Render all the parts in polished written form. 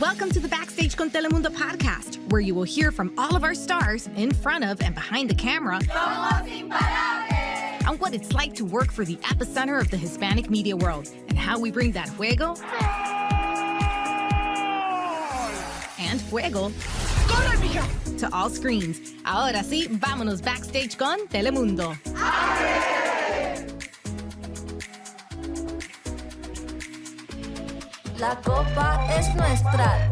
Welcome to the Backstage con Telemundo podcast, where you will hear from all of our stars in front of and behind the camera on what it's like to work for the epicenter of the Hispanic media world and how we bring that juego and fuego to all screens. Ahora sí, vámonos Backstage con Telemundo. La copa es nuestra,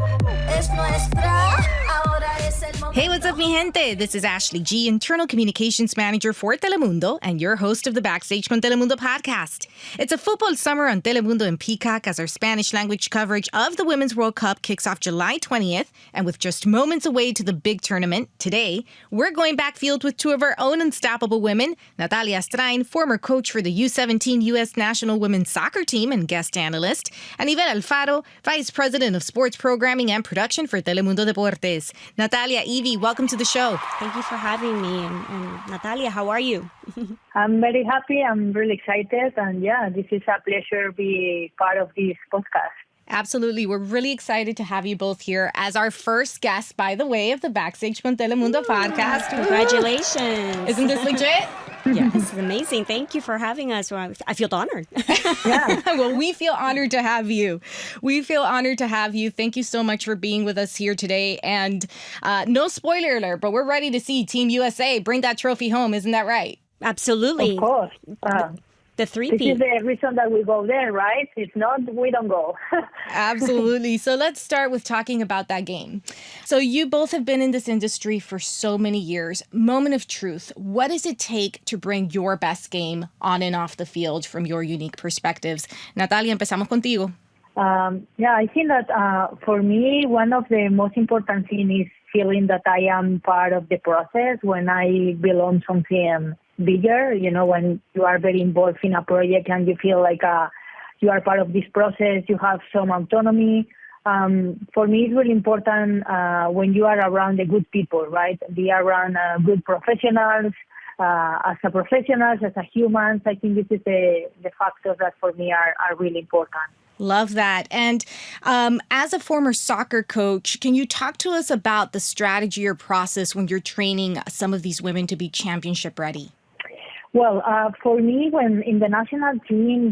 ahora es el momento. Hey, what's up, mi gente? This is Ashley G, Internal Communications Manager for Telemundo and your host of the Backstage con Telemundo podcast. It's a football summer on Telemundo and Peacock as our Spanish language coverage of the Women's World Cup kicks off July 20th. And with just moments away to the big tournament, today, we're going backfield with two of our own unstoppable women, Natalia Astrain, former coach for the U17 U.S. National Women's Soccer Team and guest analyst, and Ivel Alfaro, Vice President of Sports Programming and Production for Telemundo Deportes. Natalia, Evie, welcome to the show. Thank you for having me. And Natalia, how are you? I'm very happy. I'm really excited. And yeah, this is a pleasure to be part of this podcast. Absolutely. We're really excited to have you both here as our first guest, by the way, of the Backstage con Telemundo podcast. Congratulations. Isn't this legit? Yes, it's amazing. Thank you for having us. I feel honored. Yeah. Well, we feel honored to have you. Thank you so much for being with us here today. And no spoiler alert, but we're ready to see Team USA bring that trophy home. Isn't that right? Absolutely. Of course. The This three-peat. is the reason that we go there, right? If not, we don't go. Absolutely. So let's start with talking about that game. So you both have been in this industry for so many years. Moment of truth. What does it take to bring your best game on and off the field from your unique perspectives? Natalia, empezamos contigo. Yeah, I think that for me, one of the most important things is feeling that I am part of the process when I belong something bigger, you know, when you are very involved in a project and you feel like you are part of this process, you have some autonomy. For me, it's really important when you are around the good people, right? Be around good professionals. As a professionals, as a humans, I think this is the factors that for me are really important. Love that. And as a former soccer coach, can you talk to us about the strategy or process when you're training some of these women to be championship ready? Well, for me, when in the national team,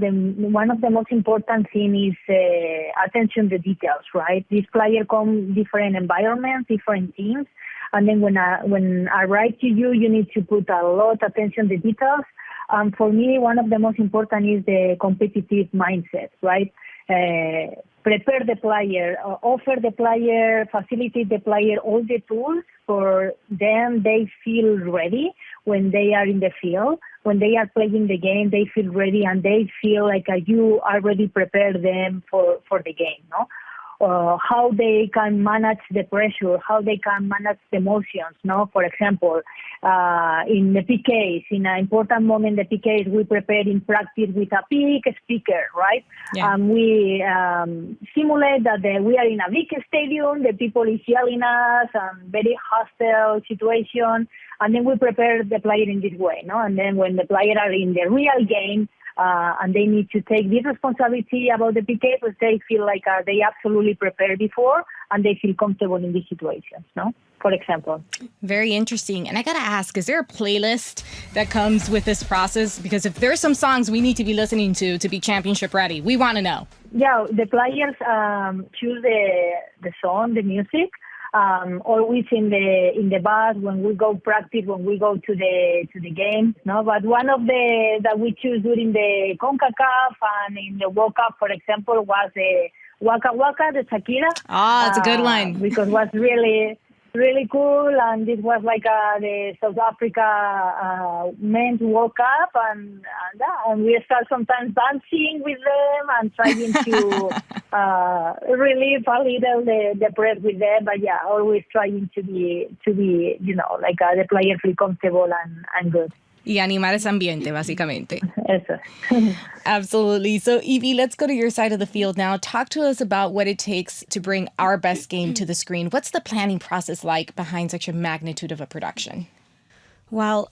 one of the most important things is attention to details, right? These players come different environments, different teams, and then when I write to you, you need to put a lot of attention to details. For me, one of the most important is the competitive mindset, right? Prepare the player, offer the player, facilitate the player all the tools for them. They feel ready when they are in the field. When they are playing the game, they feel ready and they feel like you already prepared them for the game, no? How they can manage the pressure, how they can manage the emotions, no? For example, in the PKs, in an important moment, the PKs, we prepare in practice with a big speaker, right? Yeah. We simulate that we are in a big stadium, the people is yelling us, very hostile situation, and then we prepare the player in this way, no? And then when the player are in the real game, and they need to take this responsibility about the PK, but they feel like they absolutely prepared before and they feel comfortable in these situations, no? For example. Very interesting. And I got to ask, is there a playlist that comes with this process? Because if there's some songs we need to be listening to be championship ready, we want to know. Yeah, the players choose the song, the music. Always in the bus when we go practice, when we go to the game, no. But one of the that we choose during the CONCACAF and in the World Cup, for example, was the Waka Waka, the Shakira. Oh, it's a good one. Because it was really cool, and this was like the South Africa men's World Cup, and we start sometimes dancing with them and trying to relieve a little the press with them, but yeah, always trying to be you know, like the players feel comfortable and good. Y animar ese ambiente, básicamente. Eso. Absolutely. So, Evie, let's go to your side of the field now. Talk to us about what it takes to bring our best game to the screen. What's the planning process like behind such a magnitude of a production? Well,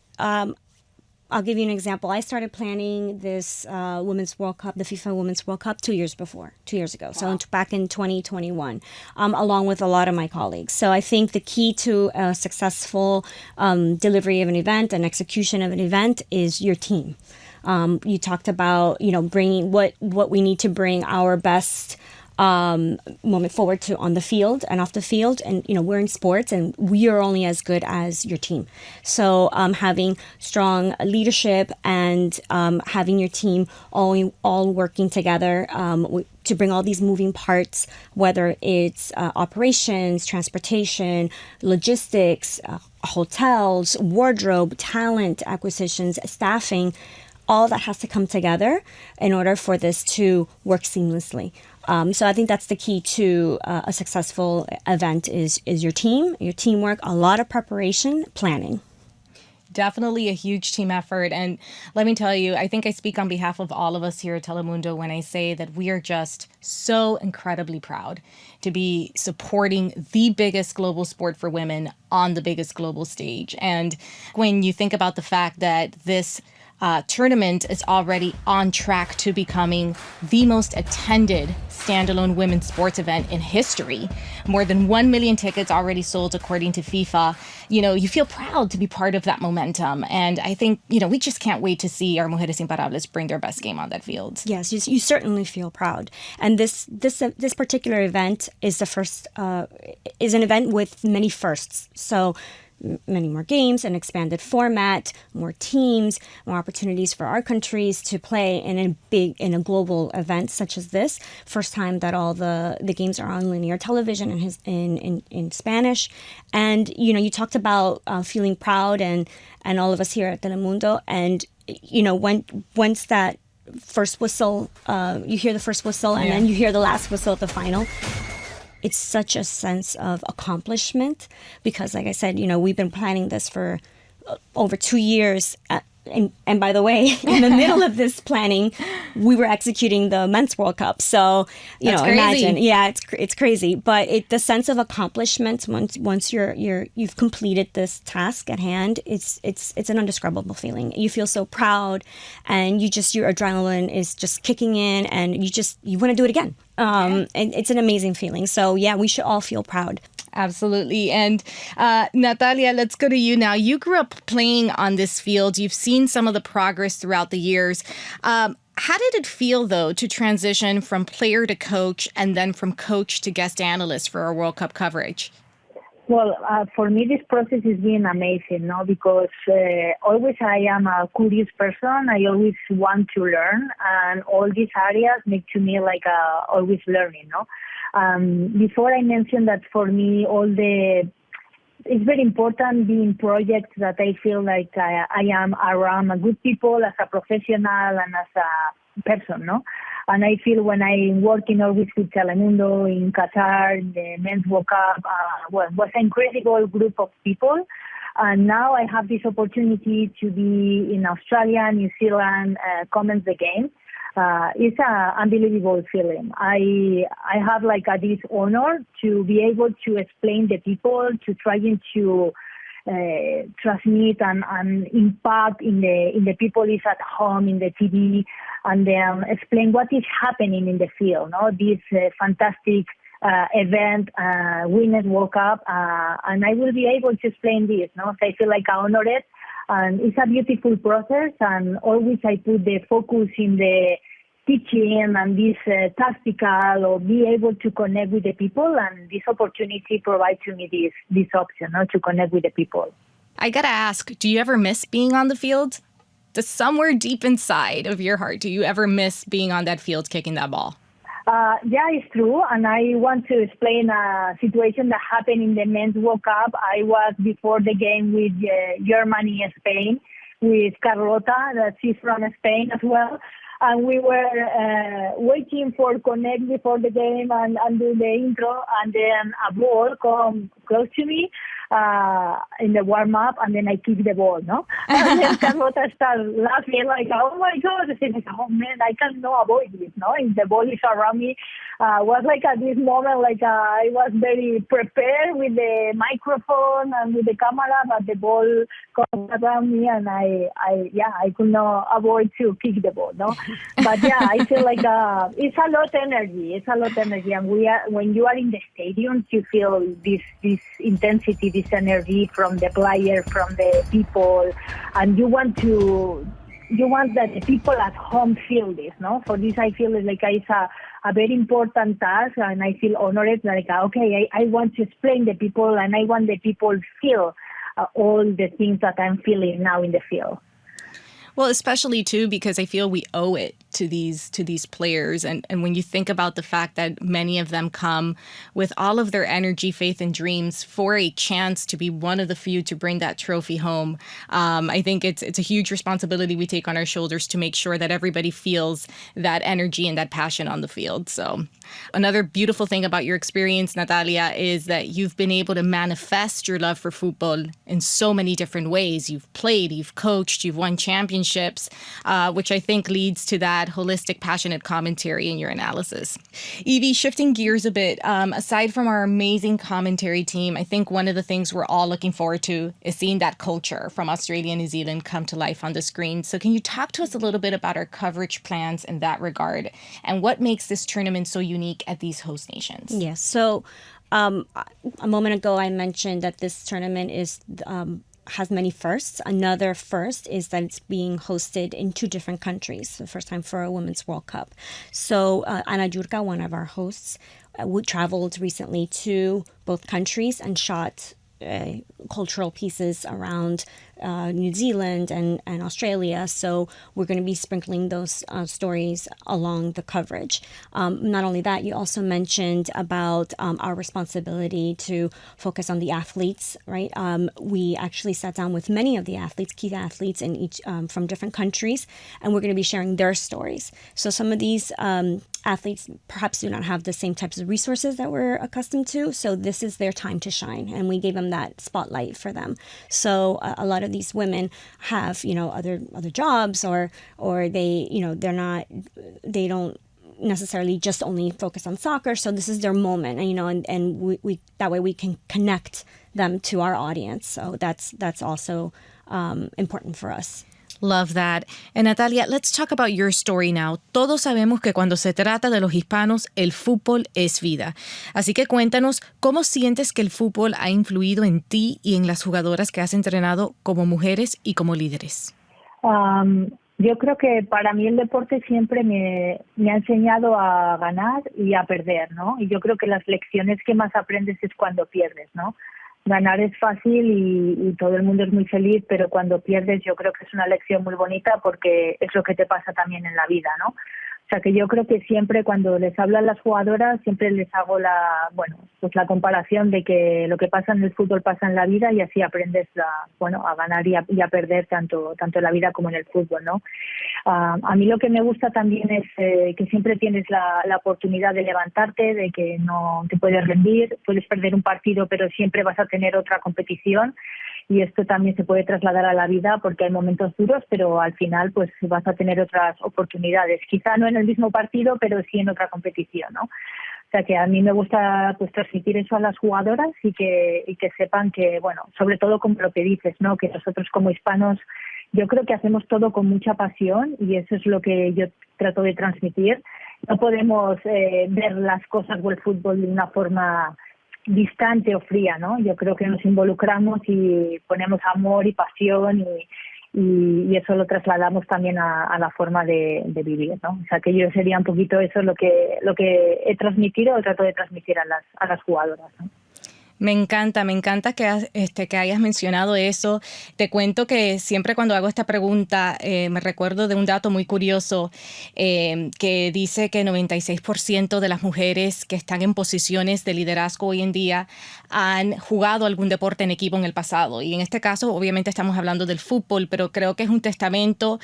I'll give you an example. I started planning this Women's World Cup, the FIFA Women's World Cup, 2 years ago. Wow. So back in 2021, along with a lot of my colleagues. So I think the key to a successful delivery of an event and execution of an event is your team. You talked about, bringing what we need to bring our best moment forward to on the field and off the field. And, we're in sports and we are only as good as your team. So having strong leadership and having your team all working together to bring all these moving parts, whether it's operations, transportation, logistics, hotels, wardrobe, talent acquisitions, staffing, all that has to come together in order for this to work seamlessly. So I think that's the key to a successful event is your team, your teamwork, a lot of preparation, planning. Definitely a huge team effort. And let me tell you, I think I speak on behalf of all of us here at Telemundo when I say that we are just so incredibly proud to be supporting the biggest global sport for women on the biggest global stage. And when you think about the fact that this tournament is already on track to becoming the most attended standalone women's sports event in history. More than 1 million tickets already sold according to FIFA. You feel proud to be part of that momentum. And I think, we just can't wait to see our Mujeres Imparables bring their best game on that field. Yes, you certainly feel proud. And this particular event is the first, is an event with many firsts. So many more games, an expanded format, more teams, more opportunities for our countries to play in a global event such as this. First time that all the games are on linear television in Spanish. And you talked about feeling proud and all of us here at Telemundo. And once that first whistle, you hear the first whistle, and then you hear the last whistle at the final. It's such a sense of accomplishment because, like I said, we've been planning this for over 2 years. And by the way, in the middle of this planning, we were executing the Men's World Cup. So, imagine. Yeah, it's crazy. But the sense of accomplishment once you've completed this task at hand, it's an indescribable feeling. You feel so proud, and your adrenaline is just kicking in, and you want to do it again. And it's an amazing feeling. So yeah, we should all feel proud. Absolutely. And Natalia, let's go to you now. You grew up playing on this field. You've seen some of the progress throughout the years. How did it feel, though, to transition from player to coach and then from coach to guest analyst for our World Cup coverage? Well, for me, this process has been amazing, no? Because always I am a curious person. I always want to learn, and all these areas make to me like always learning, no? Before I mentioned that for me, it's very important being projects that I feel like I am around good people as a professional and as a person, no? And I feel when I'm working always with Telemundo in Qatar, the Men's World Cup, was an incredible group of people. And now I have this opportunity to be in Australia, New Zealand, comment the game. It's an unbelievable feeling. I have this honor to be able to explain the people, to trying to transmit and impact in the people is at home, in the TV, and then explain what is happening in the field. No, this fantastic event, Women's World Cup, and I will be able to explain this. No, so I feel like I'm honored, and it's a beautiful process. And always I put the focus in the teaching and this tactical, or be able to connect with the people, and this opportunity provides to me this option, to connect with the people. I gotta ask, do you ever miss being on the field? Does somewhere deep inside of your heart, do you ever miss being on that field kicking that ball? Yeah, it's true. And I want to explain a situation that happened in the Men's World Cup. I was before the game with Germany and Spain, with Carlota, that she's from Spain as well. And we were waiting for connect before the game and do the intro. And then a ball come close to me in the warm-up, and then I kick the ball, no? And then Carlota started laughing like, oh my God. I said, oh man, I cannot avoid this, no? If the ball is around me, was like at this moment, like I was very prepared with the microphone and with the camera, but the ball comes around me, and I could not avoid to kick the ball, no. But yeah, I feel like it's a lot of energy. It's a lot of energy, and when you are in the stadiums, you feel this intensity, this energy from the player, from the people, and you want that the people at home feel this, no? For this, I feel like it's a very important task, and I feel honored. Like, okay, I want to explain the people, and I want the people feel all the things that I'm feeling now in the field. Well, especially too, because I feel we owe it to these players. And when you think about the fact that many of them come with all of their energy, faith, and dreams for a chance to be one of the few to bring that trophy home, I think it's a huge responsibility we take on our shoulders to make sure that everybody feels that energy and that passion on the field. So another beautiful thing about your experience, Natalia, is that you've been able to manifest your love for football in so many different ways. You've played, you've coached, you've won championships, which I think leads to that holistic, passionate commentary in your analysis. Evie, shifting gears a bit, aside from our amazing commentary team, I think one of the things we're all looking forward to is seeing that culture from Australia and New Zealand come to life on the screen. So can you talk to us a little bit about our coverage plans in that regard, and what makes this tournament so unique at these host nations? Yes. So a moment ago, I mentioned that this tournament has many firsts. Another first is that it's being hosted in 2 different countries, the first time for a Women's World Cup. So Ana Jurka, one of our hosts, traveled recently to both countries and shot cultural pieces around New Zealand and Australia. So we're going to be sprinkling those stories along the coverage. Not only that, you also mentioned about our responsibility to focus on the athletes, right? We actually sat down with many of the athletes, key athletes in each from different countries, and we're going to be sharing their stories. So some of these athletes perhaps do not have the same types of resources that we're accustomed to. So this is their time to shine, and we gave them that spotlight for them. So a lot of these women have, other jobs, or they, they don't necessarily just only focus on soccer. So this is their moment, and we that way we can connect them to our audience. So that's also important for us. Love that. And Natalia, let's talk about your story now. Todos sabemos que cuando se trata de los hispanos, el fútbol es vida. Así que cuéntanos, ¿cómo sientes que el fútbol ha influido en ti y en las jugadoras que has entrenado como mujeres y como líderes? Yo creo que para mí el deporte siempre me ha enseñado a ganar y a perder, ¿no? Y yo creo que las lecciones que más aprendes es cuando pierdes, ¿no? Ganar es fácil y todo el mundo es muy feliz, pero cuando pierdes yo creo que es una lección muy bonita, porque es lo que te pasa también en la vida, ¿no? O sea que yo creo que siempre cuando les hablo a las jugadoras siempre les hago la comparación de que lo que pasa en el fútbol pasa en la vida, y así aprendes a ganar y a perder tanto en la vida como en el fútbol, ¿no? A mí lo que me gusta también es que siempre tienes la oportunidad de levantarte, de que no te puedes rendir, puedes perder un partido, pero siempre vas a tener otra competición. Y esto también se puede trasladar a la vida, porque hay momentos duros, pero al final pues vas a tener otras oportunidades. Quizá no en el mismo partido, pero sí en otra competición, ¿no? O sea que a mí me gusta pues transmitir eso a las jugadoras y que sepan que, sobre todo como lo que dices, ¿no? Que nosotros como hispanos yo creo que hacemos todo con mucha pasión, y eso es lo que yo trato de transmitir. No podemos ver las cosas o el fútbol de una forma distante o fría, ¿no? Yo creo que nos involucramos y ponemos amor y pasión, y eso lo trasladamos también a la forma de vivir, ¿no? O sea que yo sería un poquito eso lo que he transmitido o trato de transmitir a las jugadoras, ¿no? Me encanta que hayas mencionado eso. Te cuento que siempre cuando hago esta pregunta me recuerdo de un dato muy curioso que dice que 96% de las mujeres que están en posiciones de liderazgo hoy en día han jugado algún deporte en equipo en el pasado. Y en este caso, obviamente estamos hablando del fútbol, pero creo que es un testamento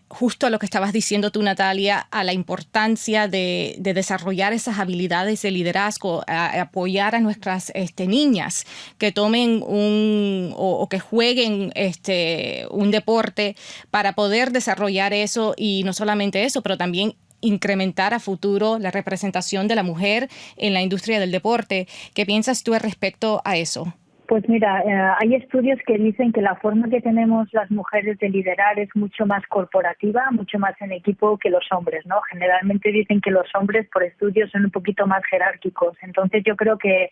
justo a lo que estabas diciendo tú, Natalia, a la importancia de desarrollar esas habilidades de liderazgo, a apoyar a nuestras niñas que tomen o que jueguen un deporte para poder desarrollar eso, y no solamente eso, pero también incrementar a futuro la representación de la mujer en la industria del deporte. ¿Qué piensas tú respecto a eso? Pues mira, hay estudios que dicen que la forma que tenemos las mujeres de liderar es mucho más corporativa, mucho más en equipo que los hombres, ¿no? Generalmente dicen que los hombres por estudios son un poquito más jerárquicos. Entonces yo creo que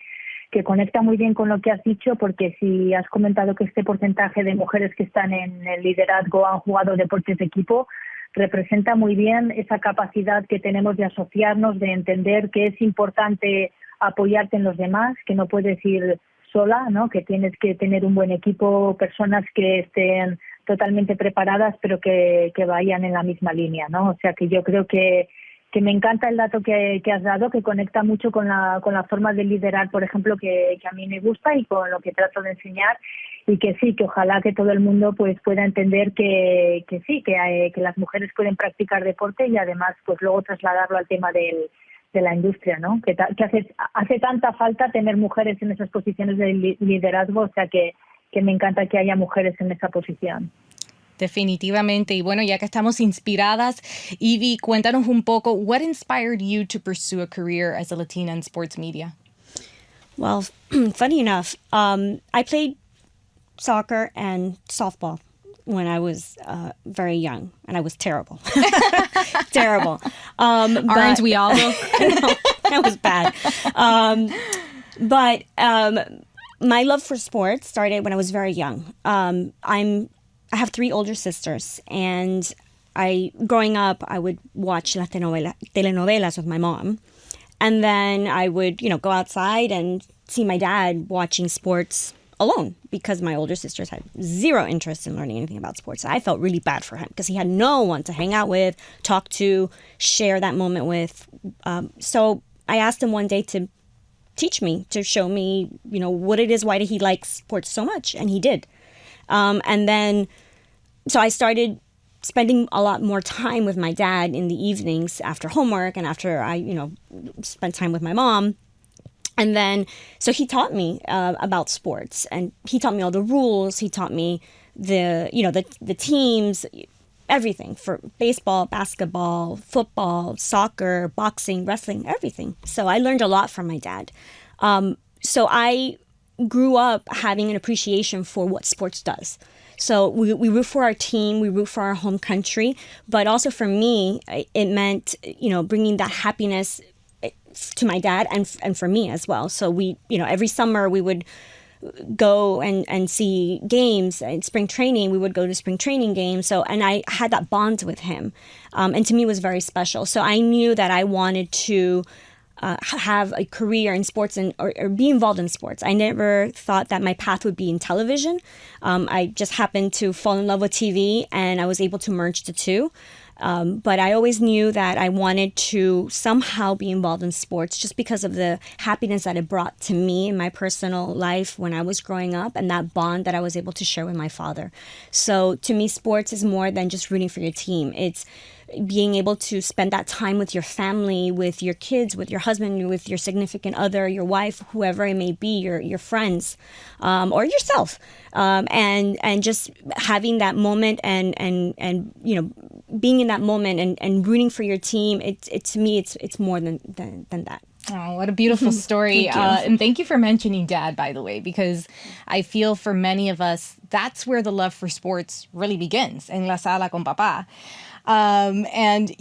conecta muy bien con lo que has dicho, porque si has comentado que este porcentaje de mujeres que están en el liderazgo han jugado deportes de equipo, representa muy bien esa capacidad que tenemos de asociarnos, de entender que es importante apoyarte en los demás, que no puedes ir sola, ¿no? Que tienes que tener un buen equipo, personas que estén totalmente preparadas, pero que vayan en la misma línea, ¿no? O sea que yo creo que me encanta el dato que has dado, que conecta mucho con la forma de liderar, por ejemplo, que a mí me gusta y con lo que trato de enseñar, y que sí, que ojalá que todo el mundo pues pueda entender que sí, que las mujeres pueden practicar deporte y además pues luego trasladarlo al tema de la industria, ¿no? Que hace tanta falta tener mujeres en esas posiciones de liderazgo, o sea que me encanta que haya mujeres en esa posición. Definitivamente. Y bueno, ya que estamos inspiradas, Ivy, cuéntanos un poco, what inspired you to pursue a career as a Latina in sports media? Well, funny enough, I played soccer and softball when I was very young, and I was terrible. Terrible. Aren't we all? No, that was bad. But my love for sports started when I was very young. I have 3 older sisters, and growing up, I would watch telenovelas with my mom. And then I would, go outside and see my dad watching sports alone, because my older sisters had zero interest in learning anything about sports. I felt really bad for him because he had no one to hang out with, talk to, share that moment with. So I asked him one day to teach me, to show me, what it is, why he likes sports so much. And he did. And then, so I started spending a lot more time with my dad in the evenings after homework and after I, spent time with my mom. And then, so he taught me about sports, and he taught me all the rules. He taught me the teams, everything for baseball, basketball, football, soccer, boxing, wrestling, everything. So I learned a lot from my dad. So I grew up having an appreciation for what sports does. So we root for our team, we root for our home country, but also for me, it meant, bringing that happiness to my dad and for me as well. So we, every summer we would go and see games and spring training. We would go to spring training games. So, and I had that bond with him. And to me it was very special. So I knew that I wanted to have a career in sports or be involved in sports. I never thought that my path would be in television. I just happened to fall in love with TV, and I was able to merge the two. But I always knew that I wanted to somehow be involved in sports just because of the happiness that it brought to me in my personal life when I was growing up, and that bond that I was able to share with my father. So to me, sports is more than just rooting for your team. It's being able to spend that time with your family, with your kids, with your husband, with your significant other, your wife, whoever it may be, your friends, or yourself, and just having that moment and being in that moment and rooting for your team. To me, it's more than that. Oh, what a beautiful story. And thank you for mentioning Dad, by the way, because I feel for many of us, that's where the love for sports really begins, en la sala con papá. And,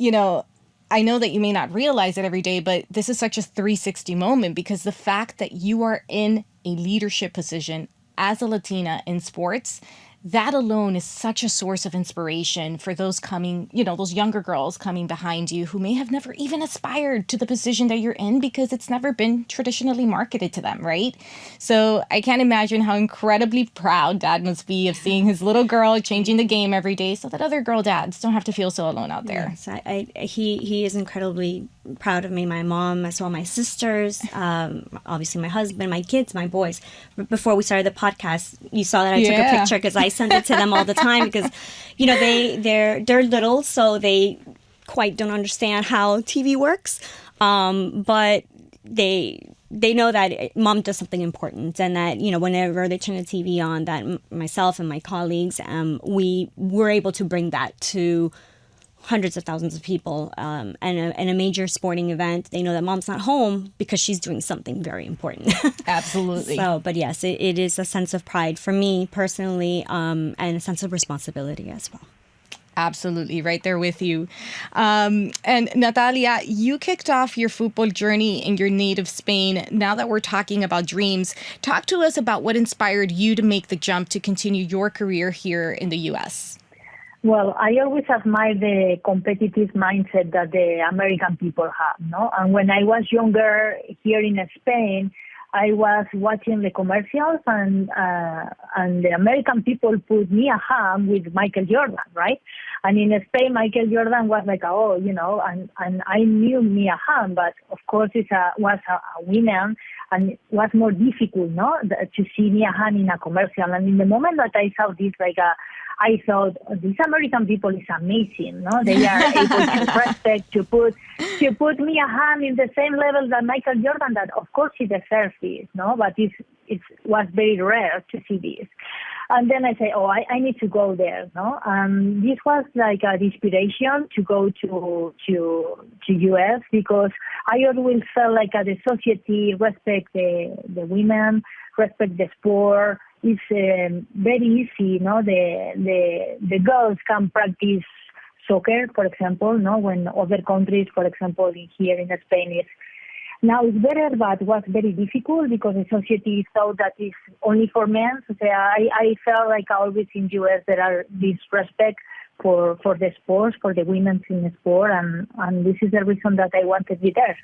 I know that you may not realize it every day, but this is such a 360 moment, because the fact that you are in a leadership position as a Latina in sports, that alone is such a source of inspiration for those coming, those younger girls coming behind you who may have never even aspired to the position that you're in because it's never been traditionally marketed to them, right? So I can't imagine how incredibly proud Dad must be of seeing his little girl changing the game every day so that other girl dads don't have to feel so alone out there. Yes, he is incredibly proud of me, my mom, as well my sisters, obviously my husband, my kids, my boys. Before we started the podcast, you saw that I took a picture because I send it to them all the time because, they're little, so they quite don't understand how TV works. But they know that mom does something important, and that, whenever they turn the TV on, that myself and my colleagues, we were able to bring that to hundreds of thousands of people, and a major sporting event, they know that mom's not home because she's doing something very important. Absolutely. So, but yes, it is a sense of pride for me personally, and a sense of responsibility as well. Absolutely, right there with you. And Natalia, you kicked off your football journey in your native Spain. Now that we're talking about dreams, talk to us about what inspired you to make the jump to continue your career here in the U.S. Well, I always admire the competitive mindset that the American people have, no? And when I was younger here in Spain, I was watching the commercials, and the American people put Mia Hamm with Michael Jordan, right? And in Spain, Michael Jordan was like, and I knew Mia Hamm, but of course it was a woman, and it was more difficult, no, to see Mia Hamm in a commercial. And in the moment that I saw this, I thought, these American people is amazing, no? They are able to respect, to put Mia Hamm in the same level that Michael Jordan, that of course he deserves this, no? But it was very rare to see this. And then I say, I need to go there, no? This was like an inspiration to go to US, because I always felt like the society respect the women, respect the sport. It's very easy, no? The girls can practice soccer, for example, no? When other countries, for example, here in Spain is. Now it's better, but it was very difficult because the society thought that it's only for men. So I felt like always in US there are this respect for the sports, for the women in the sport, and this is the reason that I wanted to be there.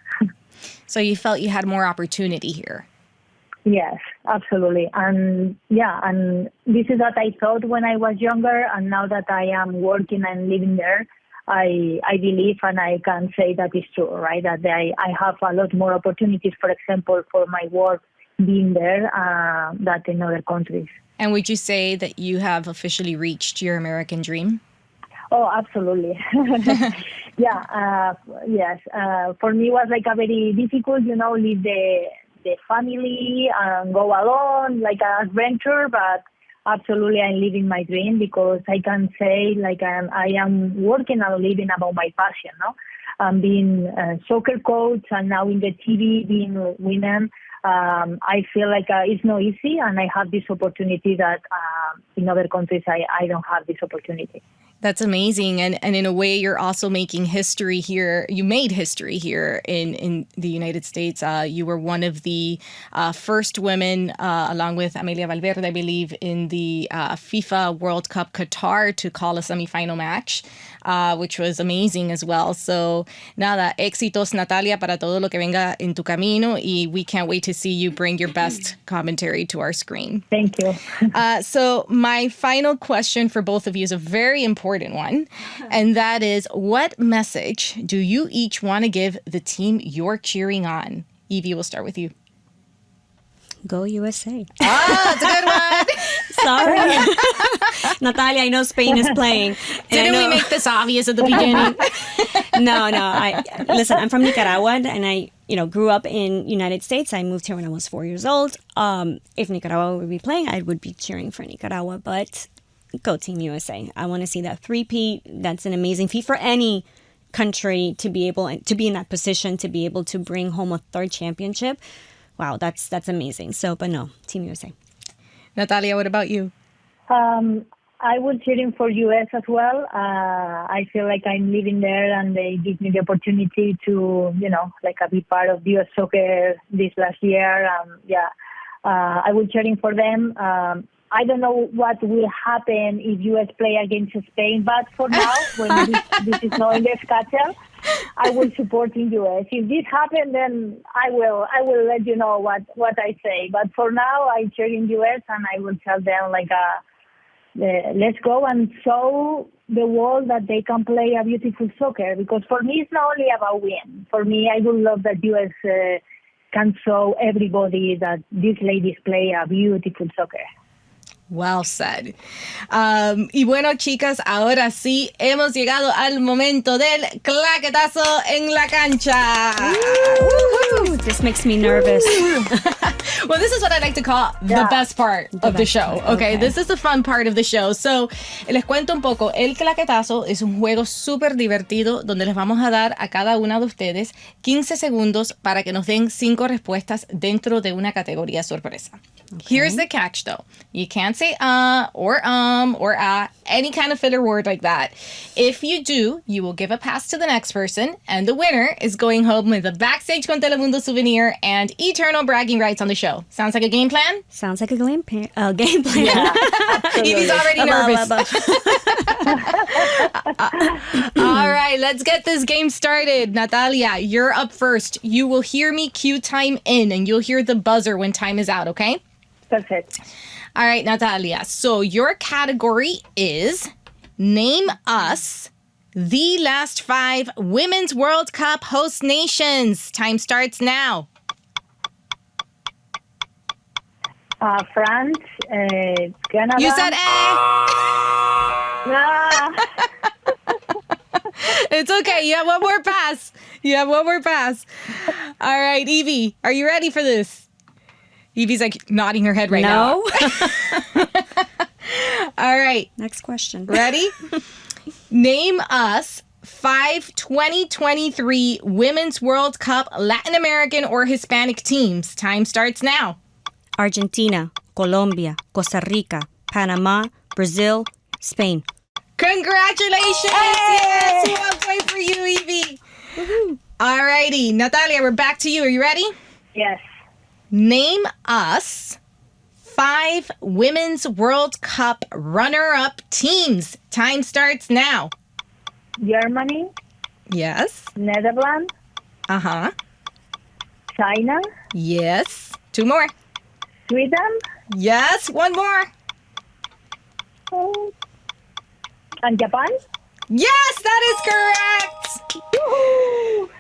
So you felt you had more opportunity here. Yes, absolutely. And this is what I thought when I was younger, and now that I am working and living there, I believe, and I can say that is true, right? That I have a lot more opportunities, for example, for my work being there than in other countries. And would you say that you have officially reached your American dream? Oh, absolutely. Yes. For me, it was like a very difficult, leave the family and go alone, like an adventure, but absolutely I'm living my dream, because I can say I am working and living about my passion, no? Being a soccer coach, and now in the TV being women, I feel like it's not easy, and I have this opportunity that in other countries I don't have this opportunity. That's amazing. And in a way, you're also making history here. You made history here in the United States. You were one of the first women, along with Amelia Valverde, I believe, in the FIFA World Cup Qatar to call a semifinal match, which was amazing as well. So, nada, éxitos, Natalia, para todo lo que venga en tu camino. Y we can't wait to see you bring your best commentary to our screen. Thank you. So my final question for both of you is a very important one, and that is, what message do you each want to give the team you're cheering on? Evie, we'll start with you. Go USA. That's a good one. Sorry. Natalia, I know Spain is playing. Didn't we make this obvious at the beginning? No. Listen, I'm from Nicaragua, and I grew up in United States. I moved here when I was 4 years old. If Nicaragua would be playing, I would be cheering for Nicaragua, but go Team USA. I want to see that three-peat. That's an amazing feat for any country to be able to be in that position, to be able to bring home a third championship. Wow, that's amazing. So, but no, Team USA. Natalia, what about you? I was cheering for US as well. I feel like I'm living there, and they give me the opportunity to, be part of US soccer this last year. I was cheering for them. I don't know what will happen if US play against Spain, but for now, when this is not in the schedule, I will support in US. If this happens, then I will let you know what I say. But for now, I cheer in US, and I will tell them let's go and show the world that they can play a beautiful soccer. Because for me, it's not only about win. For me, I would love that US can show everybody that these ladies play a beautiful soccer. Well said. Y bueno, chicas, ahora sí hemos llegado al momento del claquetazo en la cancha. This makes me nervous. Well, this is what I like to call the best part of the show. Okay, this is the fun part of the show. So, les cuento un poco. El claquetazo es un juego súper divertido donde les vamos a dar a cada una de ustedes 15 segundos para que nos den 5 respuestas dentro de una categoría sorpresa. Okay. Here's the catch, though. You can't say or any kind of filler word like that. If you do, you will give a pass to the next person, and the winner is going home with a Backstage con Telemundo souvenir and eternal bragging rights on the show. Sounds like a game plan? Sounds like a game plan. Yeah, Evie's already nervous. All right, let's get this game started. Natalia, you're up first. You will hear me cue time in, and you'll hear the buzzer when time is out, okay? Perfect. All right, Natalia. So your category is name us the last 5 Women's World Cup host nations. Time starts now. France, Canada. You said It's okay. You have one more pass. All right, Evie, are you ready for this? Evie's like nodding her head right now. All right. Next question. Ready? Name us 5 2023 Women's World Cup Latin American or Hispanic teams. Time starts now. Argentina, Colombia, Costa Rica, Panama, Brazil, Spain. Congratulations! Yes, 1 point for you, Evie. All righty, Natalia, we're back to you. Are you ready? Yes. Name us 5 Women's World Cup runner-up teams. Time starts now. Germany. Yes. Netherlands. Uh-huh. China. Yes. 2 more. Sweden. Yes. 1 more. And Japan. Yes, that is correct. Woo-hoo.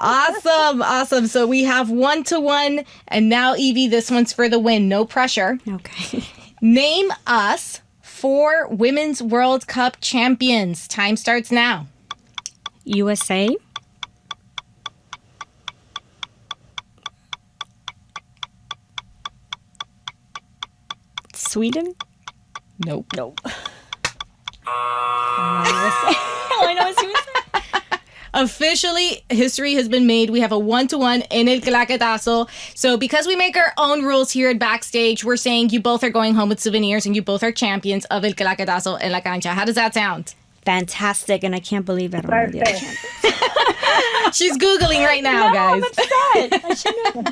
Awesome. So we have 1-1. And now, Evie, this one's for the win. No pressure. Okay. Name us 4 Women's World Cup champions. Time starts now. USA. Sweden. Nope. I know it's USA. Officially, history has been made. We have a 1-1 in El Claquetazo. So because we make our own rules here at Backstage, we're saying you both are going home with souvenirs and you both are champions of El Claquetazo en la cancha. How does that sound? Fantastic, and I can't believe I don't know the other Perfect. champions. She's Googling right now, guys. I'm upset. I should know.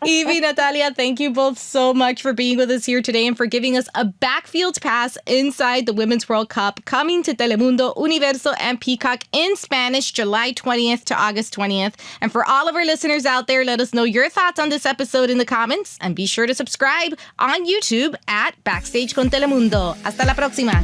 Evie, Natalia, thank you both so much for being with us here today and for giving us a backfield pass inside the Women's World Cup coming to Telemundo, Universo, and Peacock in Spanish, July 20th to August 20th. And for all of our listeners out there, let us know your thoughts on this episode in the comments and be sure to subscribe on YouTube at Backstage con Telemundo. Hasta la próxima.